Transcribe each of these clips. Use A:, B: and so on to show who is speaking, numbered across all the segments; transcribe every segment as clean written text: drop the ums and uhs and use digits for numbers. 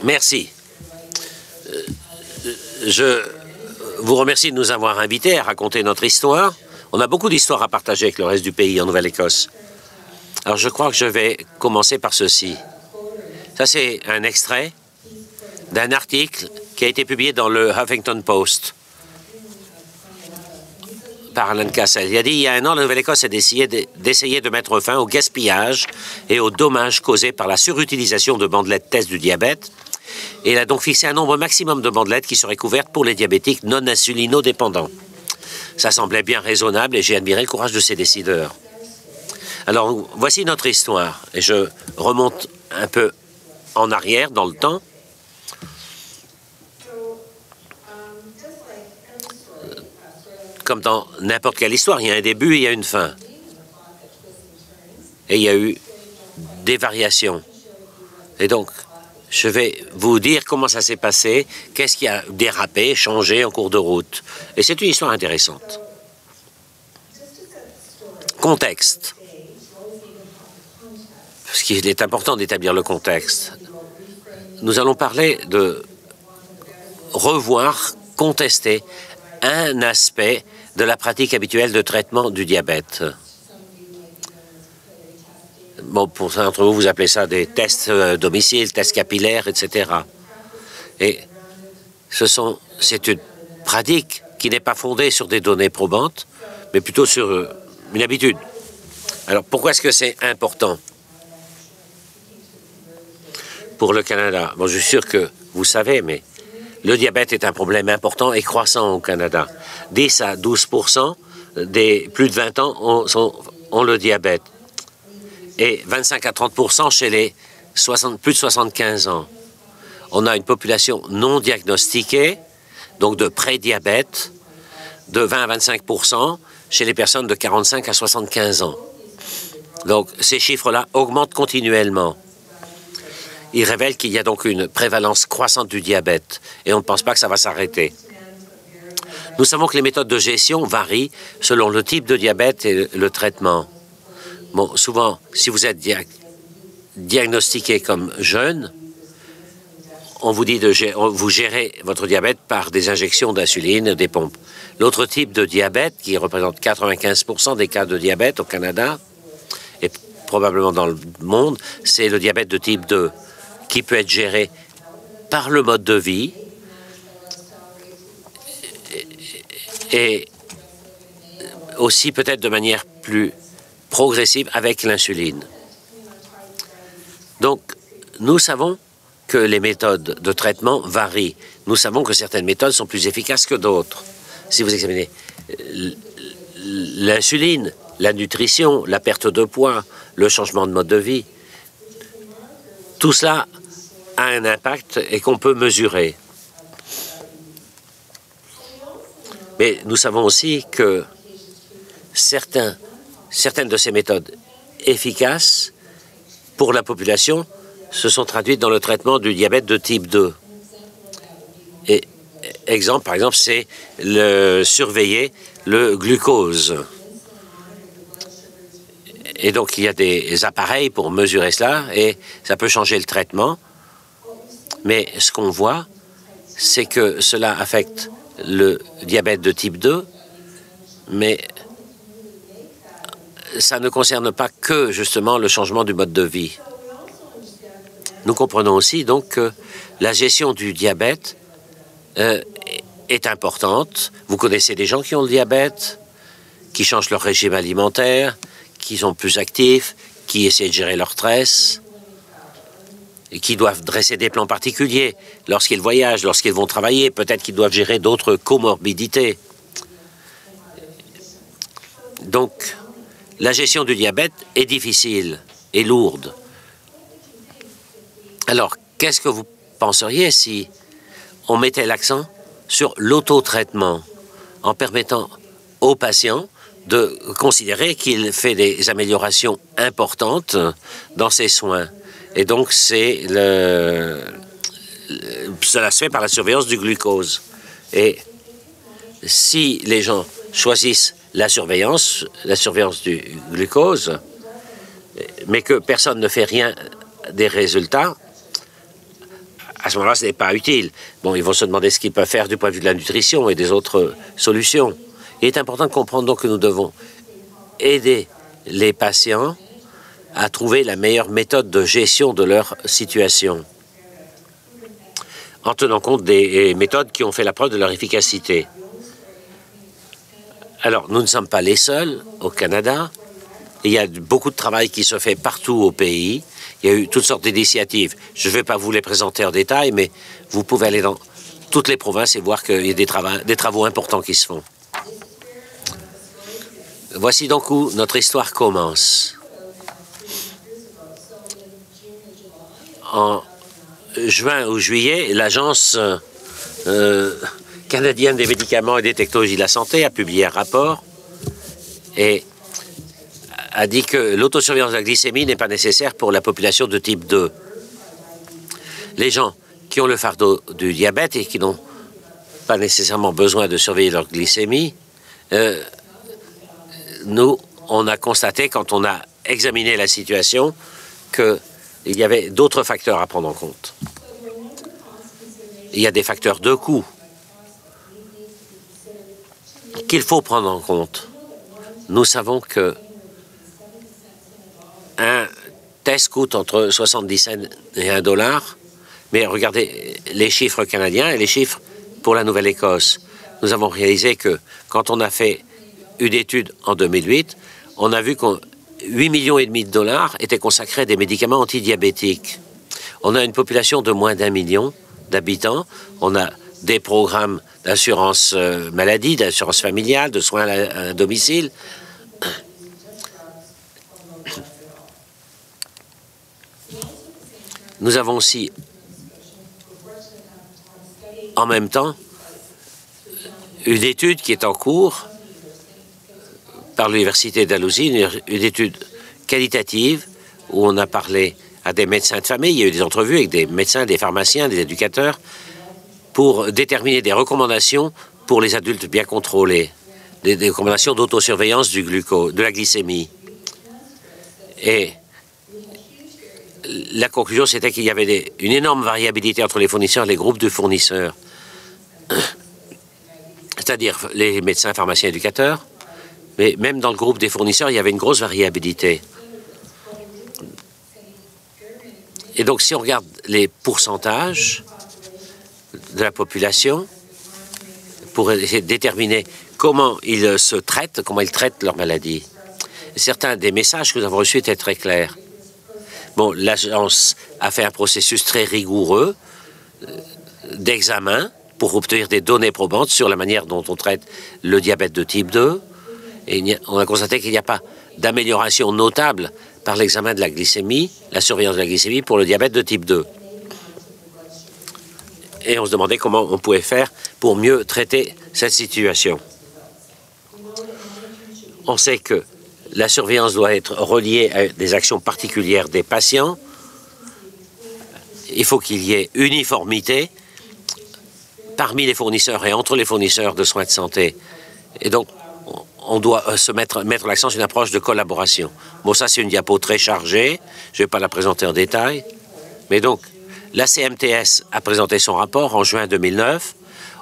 A: Merci. Je vous remercie de nous avoir invités à raconter notre histoire. On a beaucoup d'histoires à partager avec le reste du pays en Nouvelle-Écosse. Alors, je crois que je vais commencer par ceci. Ça, c'est un extrait d'un article qui a été publié dans le Huffington Post par Alan Cassell. Il a dit, il y a un an, la Nouvelle-Écosse a décidé d'essayer de mettre fin au gaspillage et aux dommages causés par la surutilisation de bandelettes test du diabète. Et il a donc fixé un nombre maximum de bandelettes qui seraient couvertes pour les diabétiques non insulinodépendants. Ça semblait bien raisonnable et j'ai admiré le courage de ces décideurs. Alors, voici notre histoire. Et je remonte un peu en arrière dans le temps. Comme dans n'importe quelle histoire, il y a un début et il y a une fin. Et il y a eu des variations. Et donc, je vais vous dire comment ça s'est passé, qu'est-ce qui a dérapé, changé en cours de route. Et c'est une histoire intéressante. Contexte. Parce qu'il est important d'établir le contexte. Nous allons parler de revoir, contester un aspect de la pratique habituelle de traitement du diabète. Bon, pour certains d'entre vous, vous appelez ça des tests domicile, tests capillaires, etc. Et c'est une pratique qui n'est pas fondée sur des données probantes, mais plutôt sur une habitude. Alors, pourquoi est-ce que c'est important pour le Canada? Bon, je suis sûr que vous savez, mais le diabète est un problème important et croissant au Canada. 10 à 12% des plus de 20 ans ont le diabète. Et 25 à 30% chez les plus de 75 ans. On a une population non diagnostiquée, donc de prédiabète, de 20 à 25% chez les personnes de 45 à 75 ans. Donc, ces chiffres-là augmentent continuellement. Ils révèlent qu'il y a donc une prévalence croissante du diabète et on ne pense pas que ça va s'arrêter. Nous savons que les méthodes de gestion varient selon le type de diabète et le traitement. Bon, souvent, si vous êtes diagnostiqué comme jeune, on vous dit vous gérez votre diabète par des injections d'insuline, des pompes. L'autre type de diabète, qui représente 95% des cas de diabète au Canada, et probablement dans le monde, c'est le diabète de type 2, qui peut être géré par le mode de vie et aussi peut-être de manière plus progressive avec l'insuline. Donc, nous savons que les méthodes de traitement varient. Nous savons que certaines méthodes sont plus efficaces que d'autres. Si vous examinez l'insuline, la nutrition, la perte de poids, le changement de mode de vie, tout cela a un impact et qu'on peut mesurer. Mais nous savons aussi que certaines de ces méthodes efficaces pour la population se sont traduites dans le traitement du diabète de type 2. Et par exemple, c'est surveiller le glucose. Et donc, il y a des appareils pour mesurer cela et ça peut changer le traitement. Mais ce qu'on voit, c'est que cela affecte le diabète de type 2, mais ça ne concerne pas que, justement, le changement du mode de vie. Nous comprenons aussi, donc, que la gestion du diabète est importante. Vous connaissez des gens qui ont le diabète, qui changent leur régime alimentaire, qui sont plus actifs, qui essaient de gérer leur stress, et qui doivent dresser des plans particuliers lorsqu'ils voyagent, lorsqu'ils vont travailler. Peut-être qu'ils doivent gérer d'autres comorbidités. Donc, la gestion du diabète est difficile et lourde. Alors, qu'est-ce que vous penseriez si on mettait l'accent sur l'autotraitement en permettant aux patients de considérer qu'il fait des améliorations importantes dans ses soins? Et donc, cela se fait par la surveillance du glucose. Et si les gens choisissent la surveillance du glucose, mais que personne ne fait rien des résultats, à ce moment-là, ce n'est pas utile. Bon, ils vont se demander ce qu'ils peuvent faire du point de vue de la nutrition et des autres solutions. Il est important de comprendre donc que nous devons aider les patients à trouver la meilleure méthode de gestion de leur situation, en tenant compte des méthodes qui ont fait la preuve de leur efficacité. Alors, nous ne sommes pas les seuls au Canada. Il y a beaucoup de travail qui se fait partout au pays. Il y a eu toutes sortes d'initiatives. Je ne vais pas vous les présenter en détail, mais vous pouvez aller dans toutes les provinces et voir qu'il y a des travaux importants qui se font. Voici donc où notre histoire commence. En juin ou juillet, l'Agence canadienne des médicaments et des technologies de la santé a publié un rapport et a dit que l'autosurveillance de la glycémie n'est pas nécessaire pour la population de type 2. Les gens qui ont le fardeau du diabète et qui n'ont pas nécessairement besoin de surveiller leur glycémie, nous, on a constaté quand on a examiné la situation qu'il y avait d'autres facteurs à prendre en compte. Il y a des facteurs de coût qu'il faut prendre en compte. Nous savons que un test coûte entre 70 cents et $1, mais regardez les chiffres canadiens et les chiffres pour la Nouvelle-Écosse. Nous avons réalisé que quand on a fait une étude en 2008, on a vu que 8,5 millions de dollars étaient consacrés à des médicaments antidiabétiques. On a une population de moins d'1 million d'habitants. On a des programmes d'assurance maladie, d'assurance familiale, de soins à domicile. Nous avons aussi, en même temps, une étude qui est en cours par l'Université d'Alousie, une étude qualitative où on a parlé à des médecins de famille, il y a eu des entrevues avec des médecins, des pharmaciens, des éducateurs, pour déterminer des recommandations pour les adultes bien contrôlés, des recommandations d'autosurveillance de la glycémie. Et la conclusion, c'était qu'il y avait une énorme variabilité entre les fournisseurs et les groupes de fournisseurs, c'est-à-dire les médecins, pharmaciens, éducateurs, mais même dans le groupe des fournisseurs, il y avait une grosse variabilité. Et donc, si on regarde les pourcentages de la population pour essayer de déterminer comment ils se traitent, comment ils traitent leur maladie, certains des messages que nous avons reçus étaient très clairs. Bon, l'agence a fait un processus très rigoureux d'examen pour obtenir des données probantes sur la manière dont on traite le diabète de type 2. Et on a constaté qu'il n'y a pas d'amélioration notable par l'examen de la glycémie, la surveillance de la glycémie pour le diabète de type 2. Et on se demandait comment on pouvait faire pour mieux traiter cette situation. On sait que la surveillance doit être reliée à des actions particulières des patients. Il faut qu'il y ait uniformité parmi les fournisseurs et entre les fournisseurs de soins de santé. Et donc, on doit mettre l'accent sur une approche de collaboration. Bon, ça, c'est une diapo très chargée. Je ne vais pas la présenter en détail. Mais donc, la CMTS a présenté son rapport en juin 2009.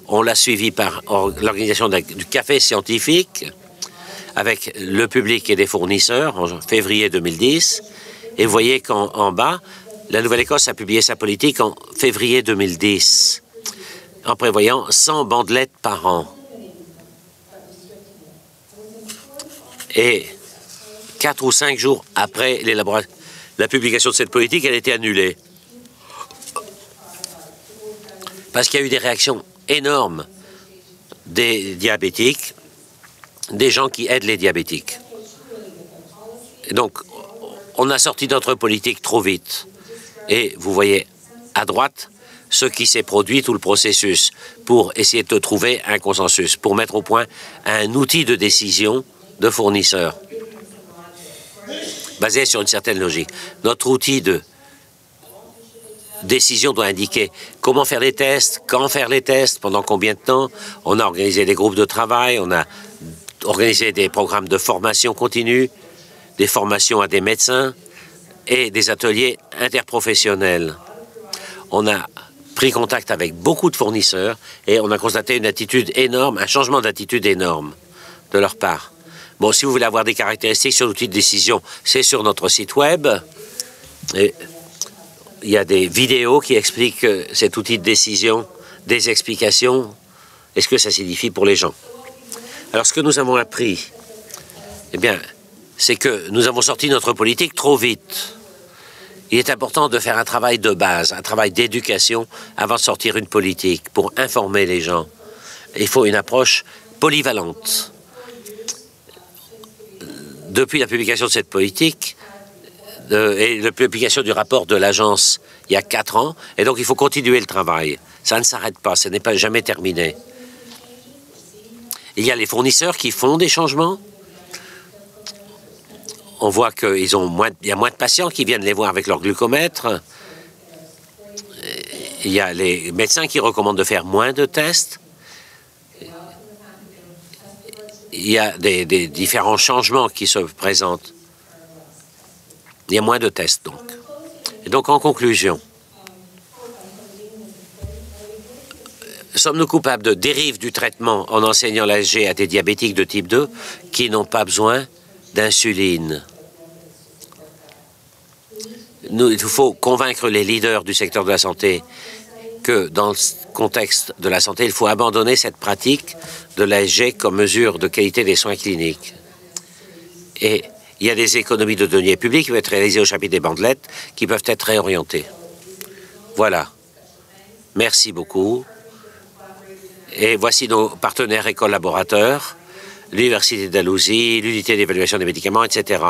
A: On l'a suivi par l'organisation du café scientifique avec le public et des fournisseurs en février 2010. Et vous voyez qu'en bas, la Nouvelle-Écosse a publié sa politique en février 2010 en prévoyant 100 bandelettes par an. Et 4 ou 5 jours après la publication de cette politique, elle a été annulée. Parce qu'il y a eu des réactions énormes des diabétiques, des gens qui aident les diabétiques. Et donc, on a sorti notre politique trop vite. Et vous voyez à droite ce qui s'est produit, tout le processus, pour essayer de trouver un consensus, pour mettre au point un outil de décision de fournisseurs, basé sur une certaine logique. Notre outil de décision doit indiquer comment faire les tests, quand faire les tests, pendant combien de temps. On a organisé des groupes de travail, on a organisé des programmes de formation continue, des formations à des médecins et des ateliers interprofessionnels. On a pris contact avec beaucoup de fournisseurs et on a constaté une attitude énorme, un changement d'attitude énorme de leur part. Bon, si vous voulez avoir des caractéristiques sur l'outil de décision, c'est sur notre site web. Et il y a des vidéos qui expliquent cet outil de décision, des explications et ce que ça signifie pour les gens. Alors, ce que nous avons appris, eh bien, c'est que nous avons sorti notre politique trop vite. Il est important de faire un travail de base, un travail d'éducation avant de sortir une politique pour informer les gens. Il faut une approche polyvalente. Depuis la publication de cette politique et la publication du rapport de l'agence il y a 4 ans, et donc il faut continuer le travail. Ça ne s'arrête pas, ce n'est pas jamais terminé. Il y a les fournisseurs qui font des changements. On voit qu'il y a moins de patients qui viennent les voir avec leur glucomètre. Il y a les médecins qui recommandent de faire moins de tests. Il y a des différents changements qui se présentent. Il y a moins de tests, donc. Et donc, en conclusion, sommes-nous coupables de dérive du traitement en enseignant l'ASG à des diabétiques de type 2 qui n'ont pas besoin d'insuline? Il faut convaincre les leaders du secteur de la santé que dans le contexte de la santé, il faut abandonner cette pratique de l'ASG comme mesure de qualité des soins cliniques. Et il y a des économies de deniers publics qui peuvent être réalisées au chapitre des bandelettes qui peuvent être réorientées. Voilà. Merci beaucoup. Et voici nos partenaires et collaborateurs, l'Université d'Alousie, l'unité d'évaluation des médicaments, etc.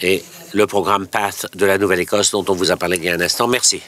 A: Et le programme PATH de la Nouvelle-Écosse dont on vous a parlé il y a un instant. Merci.